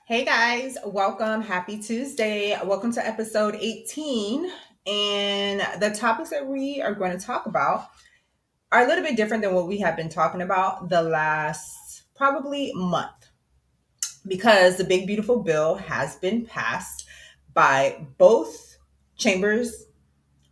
Hey guys, welcome. Happy Tuesday. Welcome to episode 18. And the topics that we are going to talk about are a little bit different than what we have been talking about the last probably month because the big beautiful bill has been passed by both chambers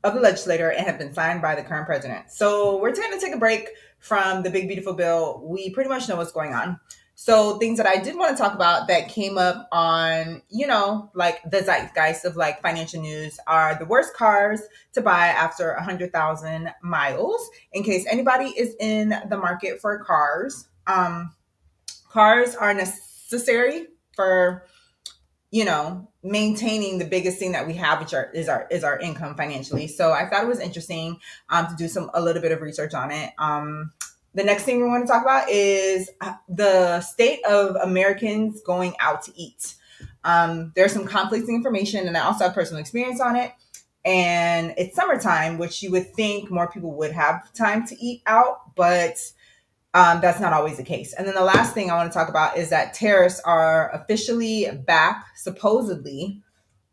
of the legislature and have been signed by the current president. So we're going to take a break from the big beautiful bill. We pretty much know what's going on. So things that I did want to talk about that came up on, like the zeitgeist of like financial news are the worst cars to buy after 100,000 miles. In case anybody is in the market for cars, cars are necessary for maintaining the biggest thing that we have, which is our income financially. So I thought it was interesting to do a little bit of research on it. The next thing we want to talk about is the state of Americans going out to eat. There's some conflicting information, and I also have personal experience on it. And it's summertime, which you would think more people would have time to eat out, but that's not always the case. And then the last thing I want to talk about is that tariffs are officially back, supposedly.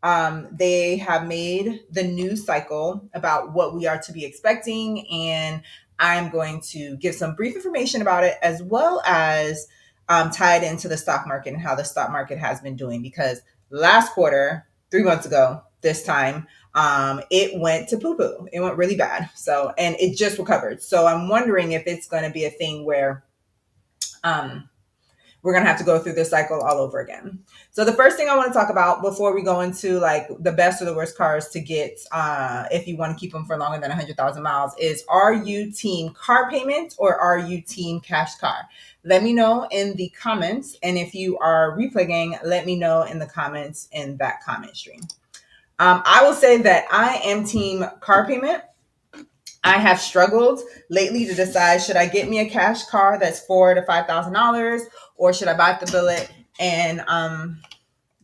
They have made the news cycle about what we are to be expecting, and I'm going to give some brief information about it as well as tie it into the stock market and how the stock market has been doing. Because last quarter, 3 months ago, this time, it went to poo poo. It went really bad. So, and it just recovered. So I'm wondering if it's going to be a thing where um, we're going to have to go through this cycle all over again. So the first thing I want to talk about before we go into like the best or the worst cars to get, if you want to keep them for longer than 100,000 miles, is are you team car payment or are you team cash car? Let me know in the comments. And if you are replay gang, let me know in the comments in that comment stream. I will say that I am team car payment. I have struggled lately to decide, should I get me a cash car that's $4,000 to $5,000, or should I bite the bullet and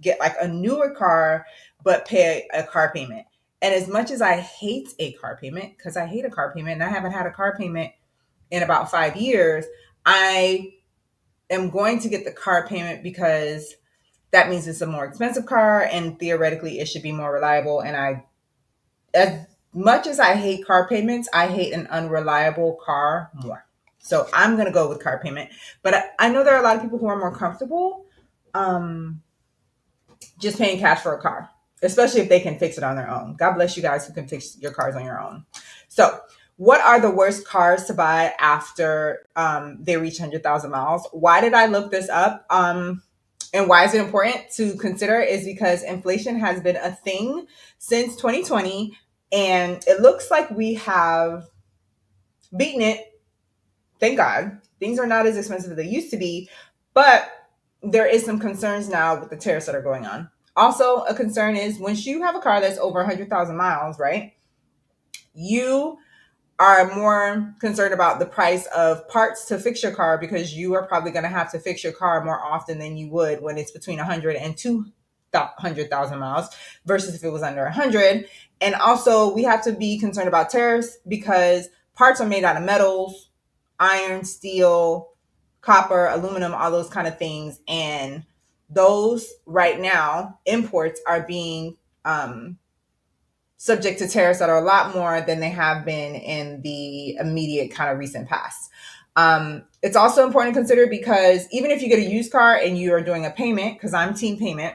get like a newer car but pay a car payment? And as much as I hate a car payment, because I hate a car payment and I haven't had a car payment in about 5 years, I am going to get the car payment because that means it's a more expensive car and theoretically it should be more reliable. And as much as I hate car payments, I hate an unreliable car more. So I'm going to go with car payment. But I know there are a lot of people who are more comfortable just paying cash for a car, especially if they can fix it on their own. God bless you guys who can fix your cars on your own. So what are the worst cars to buy after they reach 100,000 miles? Why did I look this up? And why is it important to consider is because inflation has been a thing since 2020, and it looks like we have beaten it. Thank God. Things are not as expensive as they used to be, but there is some concerns now with the tariffs that are going on. Also, a concern is once you have a car that's over 100,000 miles, right? You are more concerned about the price of parts to fix your car because you are probably going to have to fix your car more often than you would when it's between 100 and 200,000 miles versus if it was under 100. And also, we have to be concerned about tariffs because parts are made out of metals, iron, steel, copper, aluminum, all those kind of things. And those right now, imports are being subject to tariffs that are a lot more than they have been in the immediate kind of recent past. It's also important to consider because even if you get a used car and you are doing a payment, because I'm team payment,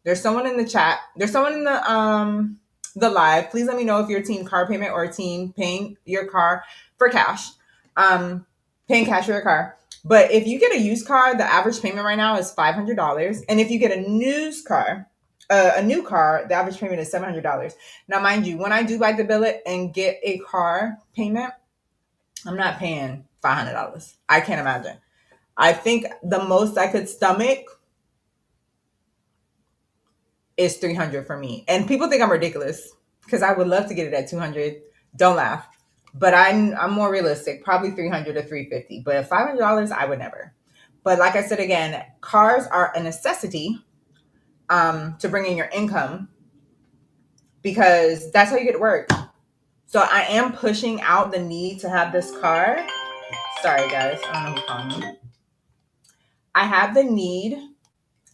there's someone in the chat, there's someone in the live. Please let me know if you're team car payment or team paying your car for cash, paying cash for your car. But if you get a used car, the average payment right now is $500. And if you get a new car, the average payment is $700. Now, mind you, when I do bite the billet and get a car payment, I'm not paying $500. I can't imagine. I think the most I could stomach is $300 for me. And people think I'm ridiculous because I would love to get it at $200. Don't laugh. But I'm more realistic, probably $300 to $350. But $500, I would never. But like I said again, cars are a necessity to bring in your income because that's how you get to work. So I am pushing out the need to have this car. Sorry, guys. I don't know who's calling me. I have the need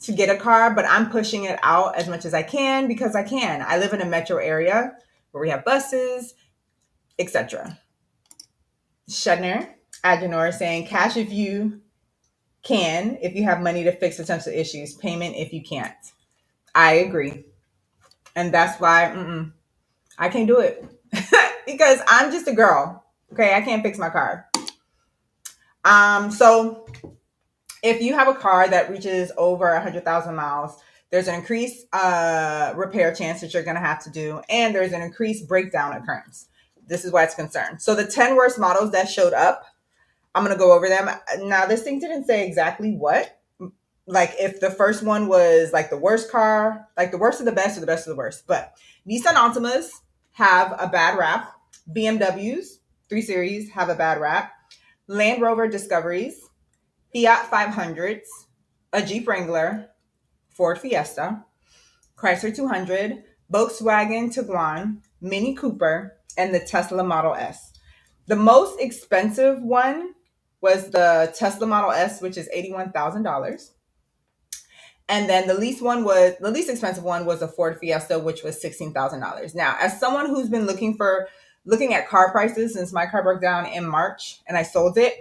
to get a car, but I'm pushing it out as much as I can because I can. I live in a metro area where we have buses, etc. Shudner, Agenor saying cash if you can, if you have money to fix potential issues, payment if you can't. I agree. And that's why I can't do it because I'm just a girl. Okay, I can't fix my car. So if you have a car that reaches over 100,000 miles, there's an increased repair chance that you're going to have to do, and there's an increased breakdown occurrence. This is why it's concerned. So the 10 worst models that showed up, I'm going to go over them. Now, this thing didn't say exactly what. Like if the first one was like the worst car, like the worst of the best or the best of the worst. But Nissan Altimas have a bad rap. BMWs, 3 Series, have a bad rap. Land Rover Discoveries, Fiat 500s, a Jeep Wrangler, Ford Fiesta, Chrysler 200, Volkswagen Tiguan, Mini Cooper, and the Tesla Model S. The most expensive one was the Tesla Model S, which is $81,000. And then the least expensive one was a Ford Fiesta, which was $16,000. Now, as someone who's been looking at car prices since my car broke down in March and I sold it,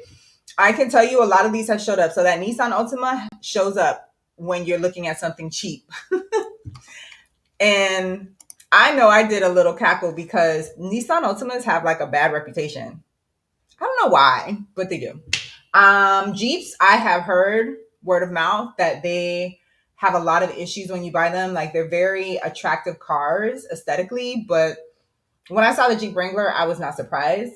I can tell you a lot of these have showed up. So that Nissan Altima shows up when you're looking at something cheap. And I know I did a little cackle because Nissan Altimas have like a bad reputation. I don't know why, but they do. Jeeps, I have heard word of mouth that they have a lot of issues when you buy them. Like they're very attractive cars aesthetically, but when I saw the Jeep Wrangler, I was not surprised.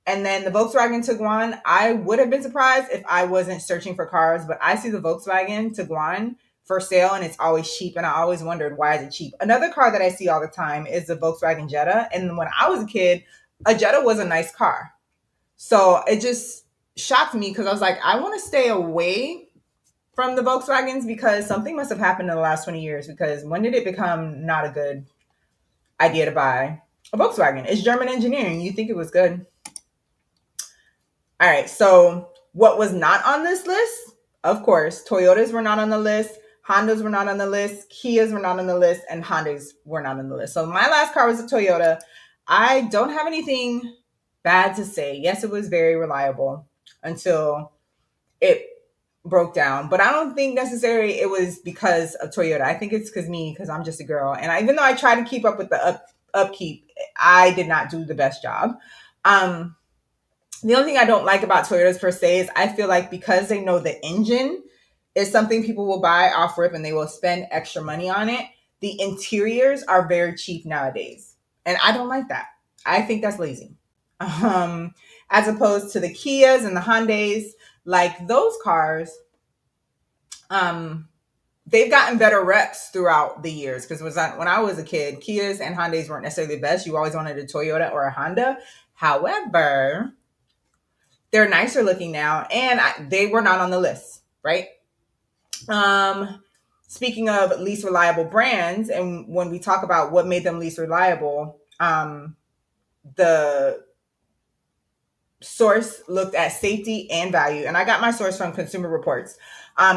And then the Volkswagen Tiguan, I would have been surprised if I wasn't searching for cars, but I see the Volkswagen Tiguan for sale and it's always cheap. And I always wondered, why is it cheap? Another car that I see all the time is the Volkswagen Jetta. And when I was a kid, a Jetta was a nice car. So it just shocked me because I was like, I want to stay away from the Volkswagens because something must have happened in the last 20 years. Because when did it become not a good idea to buy a Volkswagen? It's German engineering. You think it was good. All right. So what was not on this list? Of course, Toyotas were not on the list. Hondas were not on the list. Kias were not on the list. And Hondas were not on the list. So my last car was a Toyota. I don't have anything bad to say. Yes, it was very reliable until it broke down, but I don't think necessarily it was because of Toyota. I think it's because I'm just a girl, and even though I try to keep up with the upkeep, I did not do the best job. The only thing I don't like about Toyotas per se is I feel like because they know the engine is something people will buy off rip and they will spend extra money on it, the interiors are very cheap nowadays, and I don't like that. I think that's lazy. As opposed to the Kias and the Hyundais, like those cars, they've gotten better reps throughout the years. Because when I was a kid, Kias and Hyundais weren't necessarily the best. You always wanted a Toyota or a Honda. However, they're nicer looking now, and they were not on the list, right? Speaking of least reliable brands, and when we talk about what made them least reliable, the source looked at safety and value, and I got my source from Consumer Reports.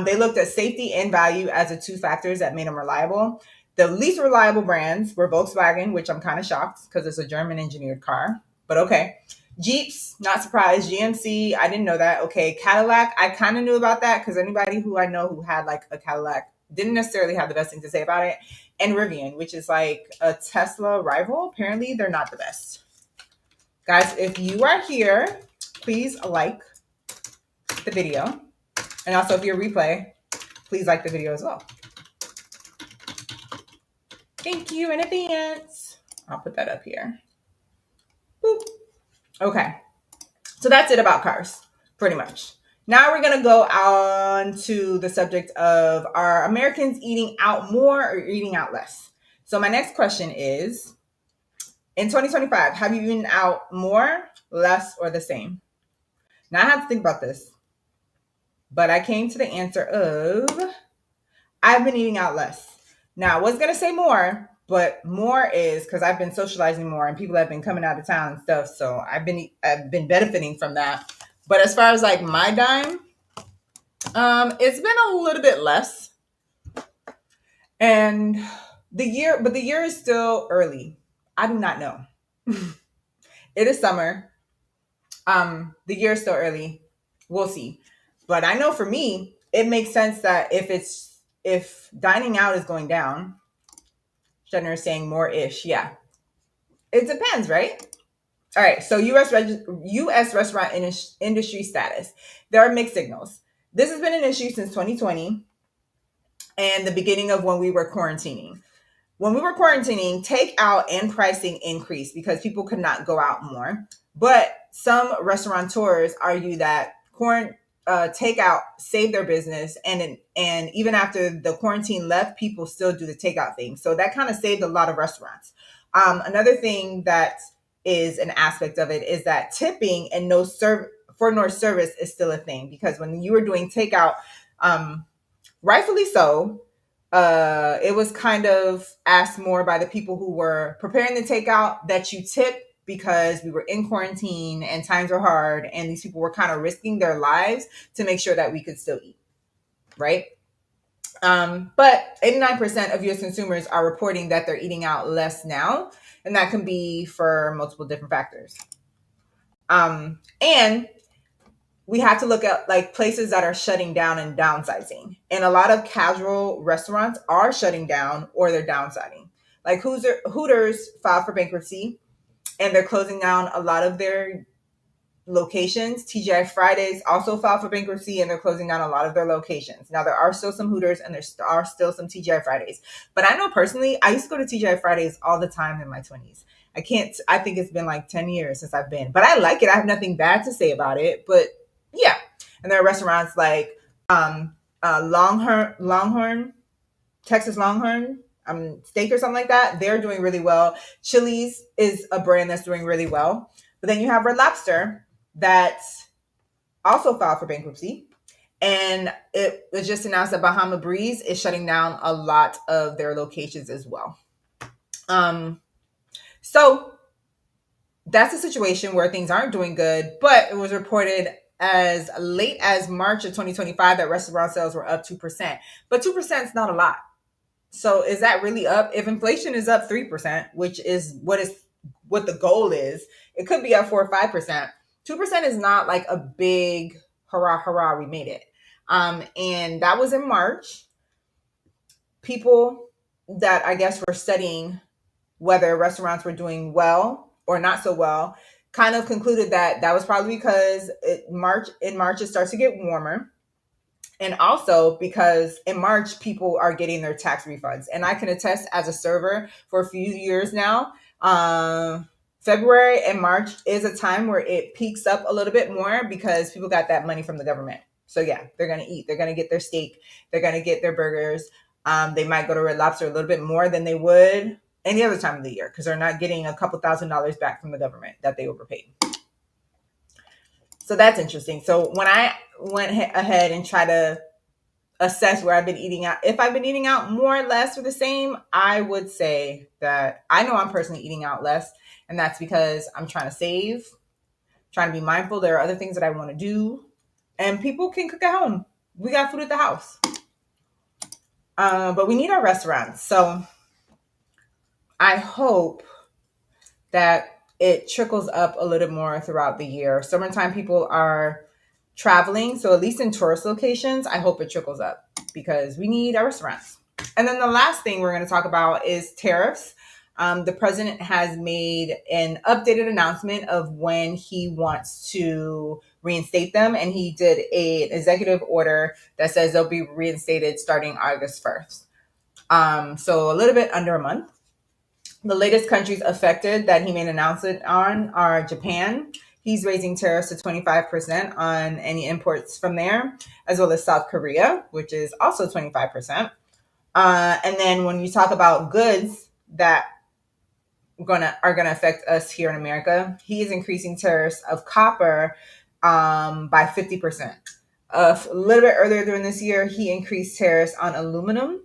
They looked at safety and value as the two factors that made them reliable. The least reliable brands were Volkswagen, which I'm kind of shocked because it's a German engineered car, but okay. Jeeps, not surprised. GMC, I didn't know that. Okay, Cadillac, I kind of knew about that because anybody who I know who had like a Cadillac didn't necessarily have the best thing to say about it. And Rivian, which is like a Tesla rival. Apparently, they're not the best. Guys, if you are here, please like the video. And also, if you're a replay, please like the video as well. Thank you in advance. I'll put that up here. Boop. Okay. So that's it about cars, pretty much. Now we're going to go on to the subject of, are Americans eating out more or eating out less? So my next question is, in 2025, have you eaten out more, less, or the same? Now I have to think about this, but I came to the answer of I've been eating out less. Now I was going to say more, but more is because I've been socializing more and people have been coming out of town and stuff. So I've been benefiting from that. But as far as like my dime, it's been a little bit less. And the year is still early. I do not know. It is summer. The year is still early. We'll see. But I know for me, it makes sense that if dining out is going down, Jenner is saying more ish. Yeah, it depends, right? All right. So U.S. restaurant industry status. There are mixed signals. This has been an issue since 2020 and the beginning of when we were quarantining. When we were quarantining, takeout and pricing increased because people could not go out more. But some restaurateurs argue that takeout saved their business, and even after the quarantine left, people still do the takeout thing. So that kind of saved a lot of restaurants. Another thing that is an aspect of it is that tipping and no service is still a thing, because when you were doing takeout, um, rightfully so, it was kind of asked more by the people who were preparing the takeout that you tip, because we were in quarantine and times were hard and these people were kind of risking their lives to make sure that we could still eat, right? But 89% of US consumers are reporting that they're eating out less now, and that can be for multiple different factors. And we have to look at like places that are shutting down and downsizing. And a lot of casual restaurants are shutting down or they're downsizing. Like Hooters filed for bankruptcy and they're closing down a lot of their locations. TGI Fridays also filed for bankruptcy and they're closing down a lot of their locations. Now, there are still some Hooters and there are still some TGI Fridays. But I know personally, I used to go to TGI Fridays all the time in my 20s. I think it's been like 10 years since I've been, but I like it. I have nothing bad to say about it. But yeah. And there are restaurants like Longhorn, Texas Longhorn, steak or something like that. They're doing really well. Chili's is a brand that's doing really well. But then you have Red Lobster that also filed for bankruptcy. And it was just announced that Bahama Breeze is shutting down a lot of their locations as well. So that's a situation where things aren't doing good, but it was reported as late as March of 2025 that restaurant sales were up 2%. But 2% is not a lot. So is that really up? If inflation is up 3%, which is what the goal is, it could be up 4 or 5%. 2% is not like a big hurrah, hurrah, we made it. And that was in March. People that I guess were studying whether restaurants were doing well or not so well kind of concluded that that was probably because in March it starts to get warmer, and also because in March people are getting their tax refunds. And I can attest, as a server for a few years now, February and March is a time where it peaks up a little bit more because people got that money from the government. So yeah, they're gonna eat. They're gonna get their steak. They're gonna get their burgers. They might go to Red Lobster a little bit more than they would any other time of the year because they're not getting a couple $1,000s back from the government that they overpaid. So that's interesting. So when I went ahead and try to assess where I've been eating out, if I've been eating out more or less or the same, I would say that I know I'm personally eating out less. And that's because I'm trying to save, trying to be mindful. There are other things that I want to do, and people can cook at home. We got food at the house. But we need our restaurants. So I hope that it trickles up a little more throughout the year. Summertime, people are traveling. So at least in tourist locations, I hope it trickles up because we need our restaurants. And then the last thing we're going to talk about is tariffs. The president has made an updated announcement of when he wants to reinstate them. And he did an executive order that says they'll be reinstated starting August 1st. So a little bit under a month. The latest countries affected that he made an announcement on are Japan. He's raising tariffs to 25% on any imports from there, as well as South Korea, which is also 25%. And then when you talk about goods that are gonna affect us here in America, he is increasing tariffs of copper by 50%. A little bit earlier during this year, he increased tariffs on aluminum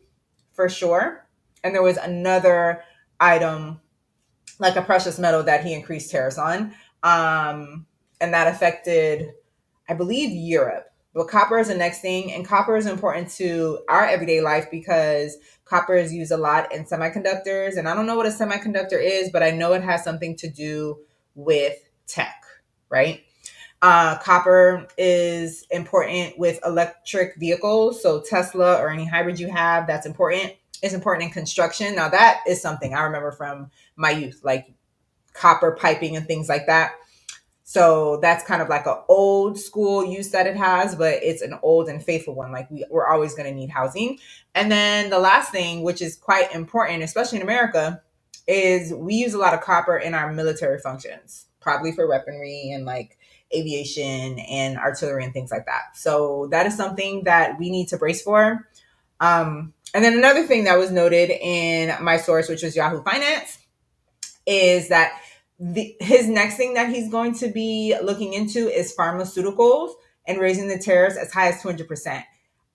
for sure. And there was another item, like a precious metal, that he increased tariffs on. And that affected, I believe, Europe. But copper is the next thing, and copper is important to our everyday life because copper is used a lot in semiconductors. And I don't know what a semiconductor is, but I know it has something to do with tech, right? Copper is important with electric vehicles. So Tesla or any hybrid you have, that's important. It's important in construction. Now that is something I remember from my youth, like copper piping and things like that. So that's kind of like an old school use that it has, but it's an old and faithful one. Like we're always going to need housing. And then the last thing, which is quite important, especially in America, is we use a lot of copper in our military functions, probably for weaponry and like aviation and artillery and things like that. So that is something that we need to brace for. And then another thing that was noted in my source, which was Yahoo Finance, is that his next thing that he's going to be looking into is pharmaceuticals and raising the tariffs as high as 200%.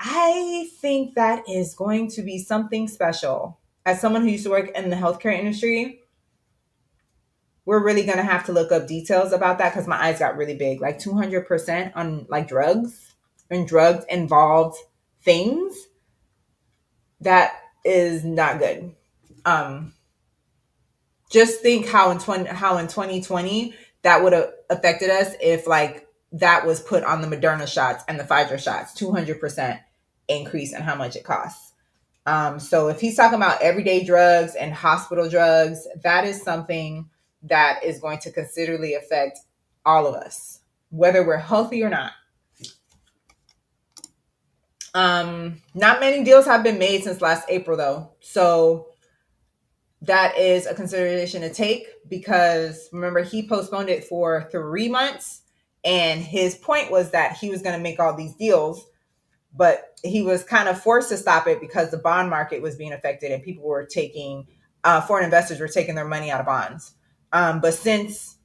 I think that is going to be something special. As someone who used to work in the healthcare industry, we're really going to have to look up details about that because my eyes got really big. Like 200% on like drugs and drugs involved things. That is not good. Just think how in 2020 that would have affected us if like that was put on the Moderna shots and the Pfizer shots, 200% increase in how much it costs. So if he's talking about everyday drugs and hospital drugs, that is something that is going to considerably affect all of us, whether we're healthy or not. Not many deals have been made since last April though. So that is a consideration to take because remember he postponed it for 3 months and his point was that he was going to make all these deals, but he was kind of forced to stop it because the bond market was being affected and people were taking foreign investors were taking their money out of bonds. But since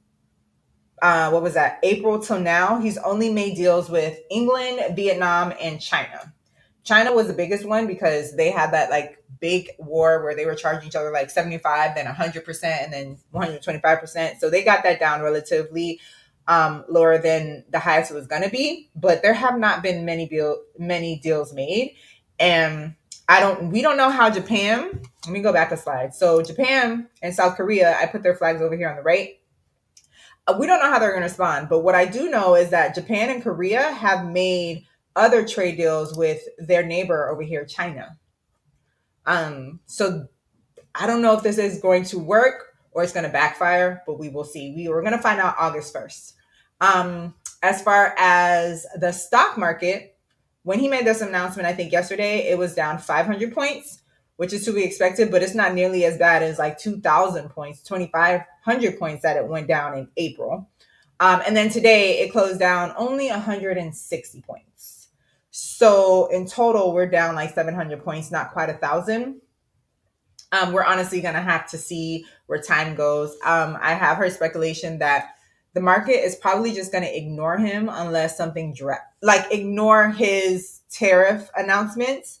what was that, April till now, he's only made deals with England, Vietnam, and China. China was the biggest one because they had that like big war where they were charging each other like 75, then 100%, and then 125%. So they got that down relatively lower than the highest it was going to be. But there have not been many deals made, and we don't know how Japan. Let me go back a slide. So Japan and South Korea, I put their flags over here on the right. We don't know how they're going to respond, but what I do know is that Japan and Korea have made other trade deals with their neighbor over here, China. So I don't know if this is going to work or it's going to backfire, but we will see. We're going to find out August 1st. As far as the stock market, when he made this announcement, I think yesterday, it was down 500 points, which is to be expected, but it's not nearly as bad as like 2,000 points, 2,500 points that it went down in April. And then today it closed down only 160 points. So in total, we're down like 700 points, not quite 1,000. We're honestly going to have to see where time goes. I have heard speculation that the market is probably just going to ignore him unless something ignore his tariff announcements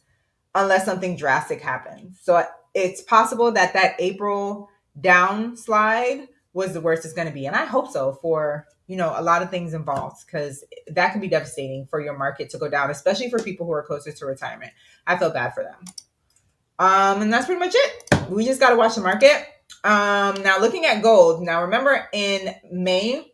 unless something drastic happens. So it's possible that April downslide was the worst it's going to be. And I hope so for, a lot of things involved because that can be devastating for your market to go down, especially for people who are closer to retirement. I feel bad for them. And that's pretty much it. We just got to watch the market. Now looking at gold. Now remember in May,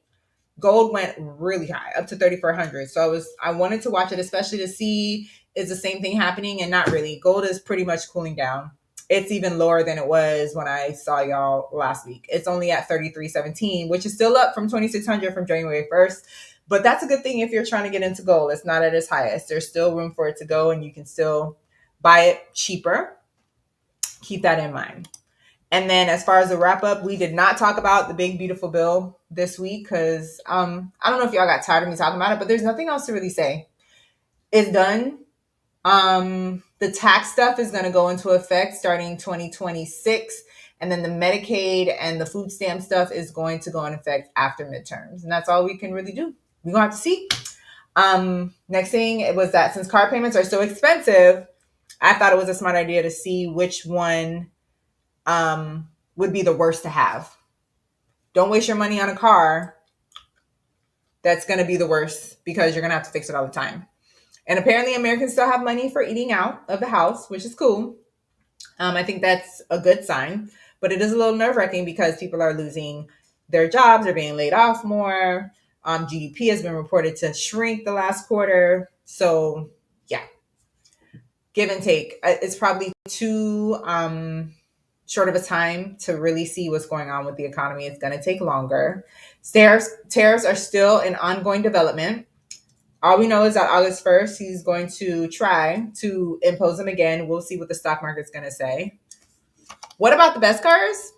gold went really high, up to 3,400. So I wanted to watch it, especially to see is the same thing happening, and not really. Gold is pretty much cooling down. It's even lower than it was when I saw y'all last week. It's only at 33.17, which is still up from 2,600 from January 1st. But that's a good thing if you're trying to get into gold. It's not at its highest. There's still room for it to go, and you can still buy it cheaper. Keep that in mind. And then as far as the wrap up, we did not talk about the big, beautiful bill this week because I don't know if y'all got tired of me talking about it, but there's nothing else to really say. It's done. The tax stuff is going to go into effect starting 2026. And then the Medicaid and the food stamp stuff is going to go in effect after midterms. And that's all we can really do. We're going to have to see. Next thing it was that since car payments are so expensive, I thought it was a smart idea to see which one would be the worst to have. Don't waste your money on a car that's going to be the worst because you're going to have to fix it all the time. And apparently Americans still have money for eating out of the house, which is cool. I think that's a good sign, but it is a little nerve wracking because people are losing their jobs, are being laid off more. GDP has been reported to shrink the last quarter. So, yeah, give and take. It's probably too short of a time to really see what's going on with the economy. It's going to take longer. Tariffs are still an ongoing development. All we know is that August 1st, he's going to try to impose them again. We'll see what the stock market's going to say. What about the best cars?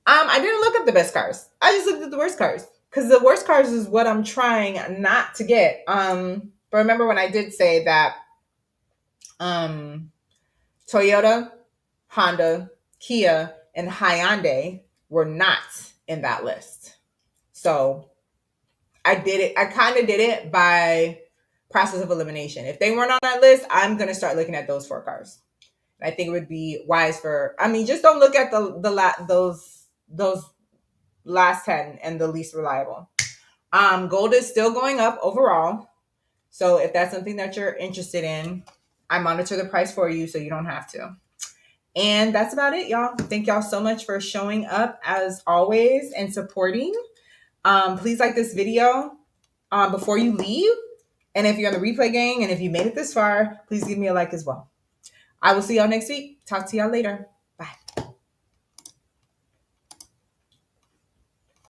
I didn't look up the best cars. I just looked at the worst cars because the worst cars is what I'm trying not to get. But remember when I did say that um, Toyota, Honda, Kia, and Hyundai were not in that list. So I did it. I kind of did it by process of elimination. If they weren't on that list, I'm gonna start looking at those 4 cars. I think it would be wise for. I mean, just don't look at those last 10 and the least reliable. Gold is still going up overall. So if that's something that you're interested in, I monitor the price for you so you don't have to. And that's about it, y'all. Thank y'all so much for showing up as always and supporting. Please like this video before you leave. And if you're on the replay gang and if you made it this far, please give me a like as well. I will see y'all next week. Talk to y'all later.